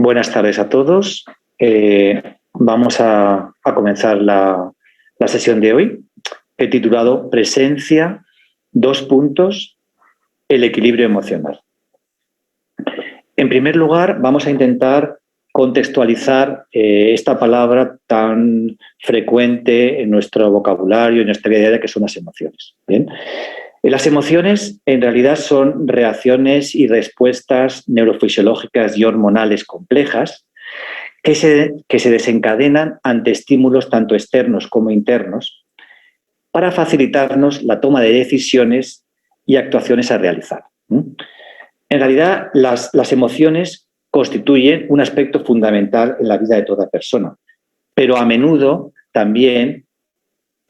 Buenas tardes a todos. Vamos a comenzar la sesión de hoy. He titulado Presencia, el equilibrio emocional. En primer lugar, vamos a intentar contextualizar esta palabra tan frecuente en nuestro vocabulario, en nuestra vida diaria, que son las emociones. ¿Bien? Las emociones en realidad son reacciones y respuestas neurofisiológicas y hormonales complejas que se desencadenan ante estímulos tanto externos como internos para facilitarnos la toma de decisiones y actuaciones a realizar. En realidad, las emociones constituyen un aspecto fundamental en la vida de toda persona, pero a menudo también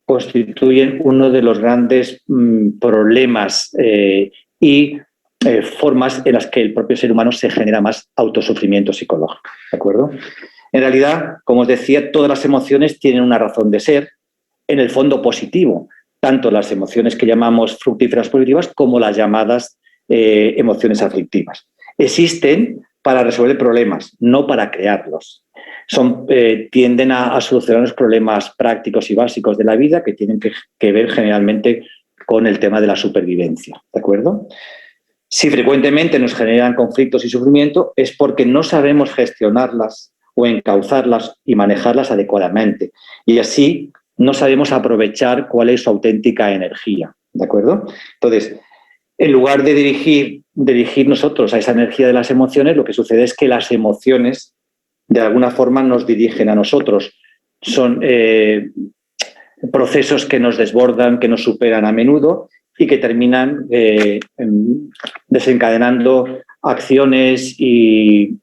constituyen uno de los grandes problemas y formas en las que el propio ser humano se genera más autosufrimiento psicológico. ¿De acuerdo? En realidad, como os decía, todas las emociones tienen una razón de ser, en el fondo positivo, tanto las emociones que llamamos fructíferas positivas como las llamadas emociones aflictivas. Existen para resolver problemas, no para crearlos. Tienden a solucionar los problemas prácticos y básicos de la vida que tienen que ver generalmente con el tema de la supervivencia, ¿de acuerdo? Si frecuentemente nos generan conflictos y sufrimiento es porque no sabemos gestionarlas o encauzarlas y manejarlas adecuadamente. Y así no sabemos aprovechar cuál es su auténtica energía, ¿de acuerdo? Entonces, en lugar de dirigir nosotros a esa energía de las emociones, lo que sucede es que las emociones de alguna forma nos dirigen a nosotros. Son procesos que nos desbordan, que nos superan a menudo y que terminan desencadenando acciones y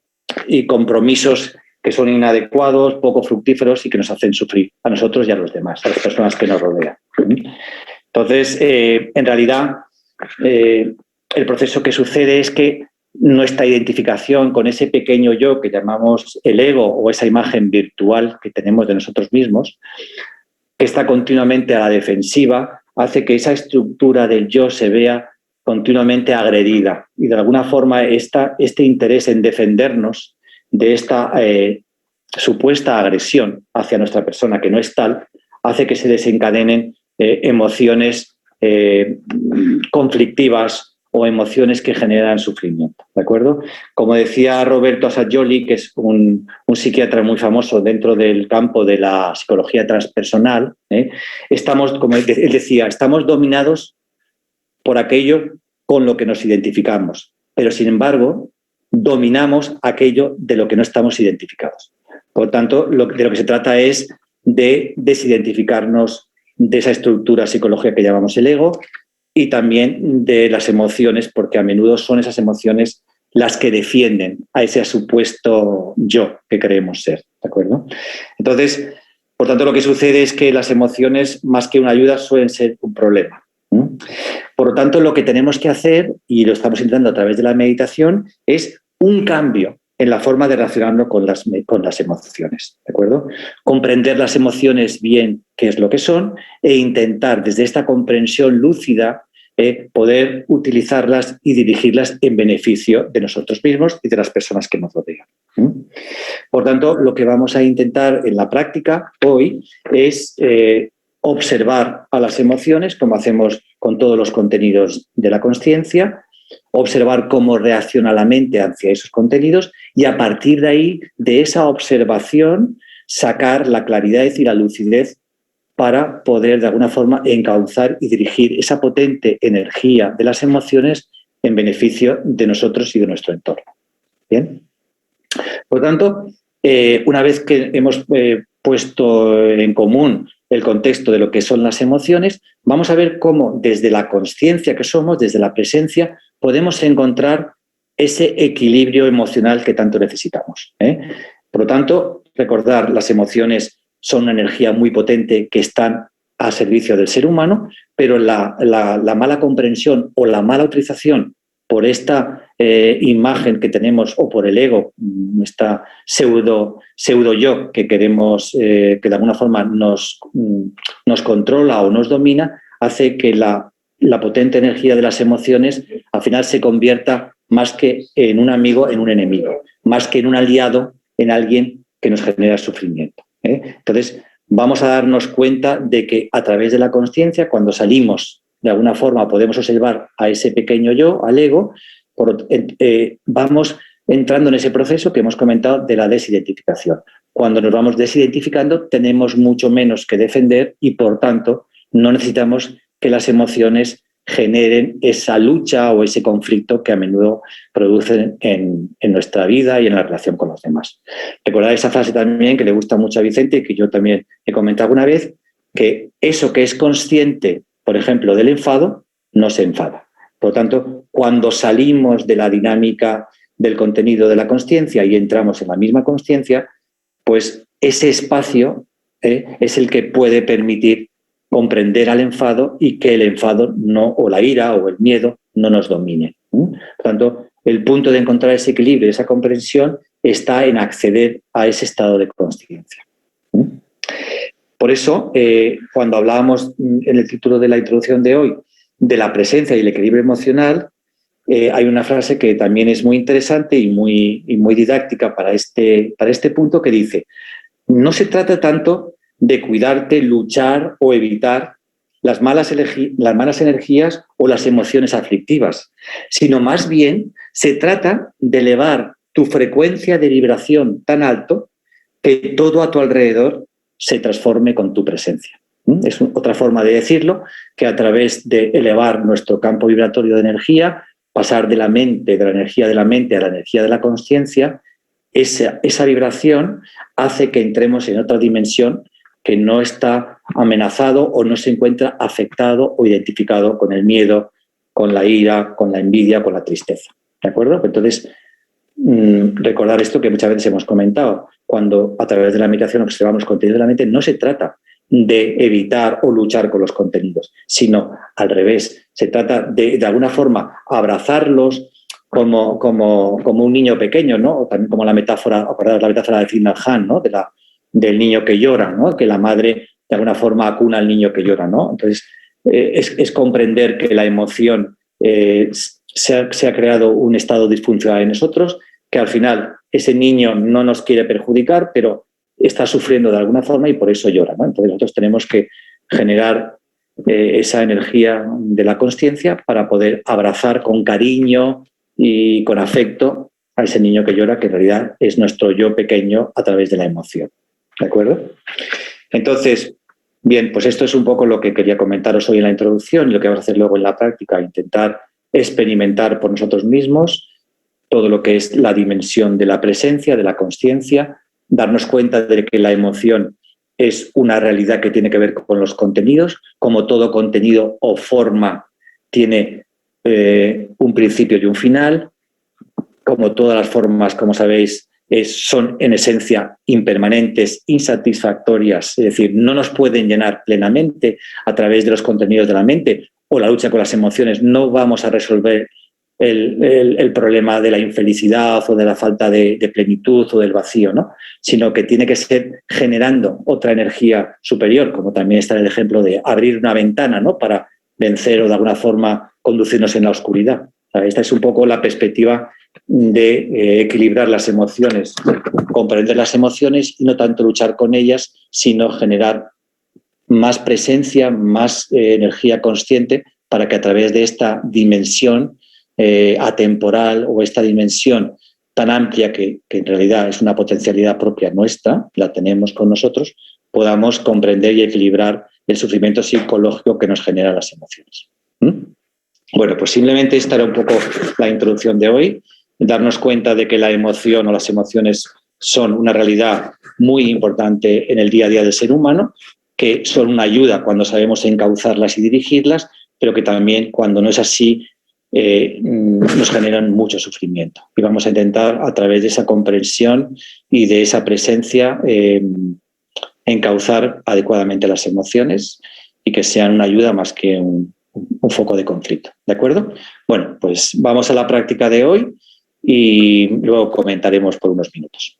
compromisos que son inadecuados, poco fructíferos y que nos hacen sufrir a nosotros y a los demás, a las personas que nos rodean. Entonces, en realidad, el proceso que sucede es que nuestra identificación con ese pequeño yo que llamamos el ego o esa imagen virtual que tenemos de nosotros mismos, que está continuamente a la defensiva, hace que esa estructura del yo se vea continuamente agredida y de alguna forma este interés en defendernos de esta supuesta agresión hacia nuestra persona, que no es tal, hace que se desencadenen emociones conflictivas o emociones que generan sufrimiento, ¿de acuerdo? Como decía Roberto Assagioli, que es un psiquiatra muy famoso dentro del campo de la psicología transpersonal, estamos, como él decía, estamos dominados por aquello con lo que nos identificamos, pero sin embargo dominamos aquello de lo que no estamos identificados. Por tanto, de lo que se trata es de desidentificarnos de esa estructura psicológica que llamamos el ego y también de las emociones, porque a menudo son esas emociones las que defienden a ese supuesto yo que creemos ser, ¿de acuerdo? Entonces, por tanto, lo que sucede es que las emociones, más que una ayuda, suelen ser un problema. Por lo tanto, lo que tenemos que hacer, y lo estamos intentando a través de la meditación, es un cambio en la forma de relacionarnos con las emociones, ¿de acuerdo? Comprender las emociones bien, qué es lo que son, e intentar desde esta comprensión lúcida poder utilizarlas y dirigirlas en beneficio de nosotros mismos y de las personas que nos rodean. Por tanto, lo que vamos a intentar en la práctica hoy es observar a las emociones, como hacemos con todos los contenidos de la consciencia, observar cómo reacciona la mente hacia esos contenidos y a partir de ahí, de esa observación, sacar la claridad y la lucidez para poder de alguna forma encauzar y dirigir esa potente energía de las emociones en beneficio de nosotros y de nuestro entorno. ¿Bien? Por lo tanto, una vez que hemos puesto en común el contexto de lo que son las emociones, vamos a ver cómo desde la consciencia que somos, desde la presencia, podemos encontrar ese equilibrio emocional que tanto necesitamos. Por lo tanto, recordar, las emociones son una energía muy potente que están a servicio del ser humano, pero la mala comprensión o la mala utilización por esta imagen que tenemos o por el ego, esta pseudo yo que queremos, que de alguna forma nos controla o nos domina, hace que la potente energía de las emociones al final se convierta más que en un amigo, en un enemigo. más que en un aliado, en alguien que nos genera sufrimiento. Entonces, vamos a darnos cuenta de que a través de la consciencia, cuando salimos, de alguna forma podemos observar a ese pequeño yo, al ego, vamos entrando en ese proceso que hemos comentado de la desidentificación. Cuando nos vamos desidentificando, tenemos mucho menos que defender y, por tanto, no necesitamos que las emociones generen esa lucha o ese conflicto que a menudo producen en nuestra vida y en la relación con los demás. Recordad esa frase también que le gusta mucho a Vicente y que yo también he comentado alguna vez, que eso que es consciente, por ejemplo, del enfado, no se enfada. Por lo tanto, cuando salimos de la dinámica del contenido de la consciencia y entramos en la misma consciencia, pues ese espacio es el que puede permitir comprender al enfado y que el enfado no, o la ira o el miedo no nos domine. Por tanto, el punto de encontrar ese equilibrio, esa comprensión, está en acceder a ese estado de consciencia. Por eso, cuando hablábamos en el título de la introducción de hoy de la presencia y el equilibrio emocional, hay una frase que también es muy interesante y muy didáctica para este punto, que dice: no se trata tanto de cuidarte, luchar o evitar las malas energías o las emociones aflictivas, sino más bien se trata de elevar tu frecuencia de vibración tan alto que todo a tu alrededor se transforme con tu presencia. Es otra forma de decirlo, que a través de elevar nuestro campo vibratorio de energía, pasar de la energía de la mente a la energía de la consciencia, esa vibración hace que entremos en otra dimensión que no está amenazado o no se encuentra afectado o identificado con el miedo, con la ira, con la envidia, con la tristeza. ¿De acuerdo? Entonces, recordar esto que muchas veces hemos comentado. Cuando a través de la meditación observamos contenidos de la mente, no se trata de evitar o luchar con los contenidos, sino al revés. Se trata de alguna forma, abrazarlos como un niño pequeño, ¿no? O también como la metáfora, acordaos la metáfora de Thich Nhat Hanh, ¿no? Del niño que llora, ¿no? Que la madre de alguna forma acuna al niño que llora, ¿no? Entonces, es comprender que la emoción se ha creado un estado disfuncional en nosotros, que al final ese niño no nos quiere perjudicar, pero está sufriendo de alguna forma y por eso llora, ¿no? Entonces nosotros tenemos que generar esa energía de la consciencia para poder abrazar con cariño y con afecto a ese niño que llora, que en realidad es nuestro yo pequeño a través de la emoción. ¿De acuerdo? Entonces, bien, pues esto es un poco lo que quería comentaros hoy en la introducción y lo que vamos a hacer luego en la práctica, intentar experimentar por nosotros mismos todo lo que es la dimensión de la presencia, de la consciencia, darnos cuenta de que la emoción es una realidad que tiene que ver con los contenidos, como todo contenido o forma tiene un principio y un final, como todas las formas, como sabéis, son en esencia impermanentes, insatisfactorias, es decir, no nos pueden llenar plenamente a través de los contenidos de la mente o la lucha con las emociones. No vamos a resolver el problema de la infelicidad o de la falta de plenitud o del vacío, ¿no? Sino que tiene que ser generando otra energía superior, como también está el ejemplo de abrir una ventana, ¿no? Para vencer o de alguna forma conducirnos en la oscuridad. Esta es un poco la perspectiva de equilibrar las emociones, comprender las emociones y no tanto luchar con ellas, sino generar más presencia, más energía consciente para que a través de esta dimensión atemporal o esta dimensión tan amplia que en realidad es una potencialidad propia nuestra, la tenemos con nosotros, podamos comprender y equilibrar el sufrimiento psicológico que nos generan las emociones. Bueno, pues simplemente esta era un poco la introducción de hoy, darnos cuenta de que la emoción o las emociones son una realidad muy importante en el día a día del ser humano, que son una ayuda cuando sabemos encauzarlas y dirigirlas, pero que también cuando no es así nos generan mucho sufrimiento. Y vamos a intentar a través de esa comprensión y de esa presencia encauzar adecuadamente las emociones y que sean una ayuda más que un foco de conflicto. ¿De acuerdo? Bueno, pues vamos a la práctica de hoy y luego comentaremos por unos minutos.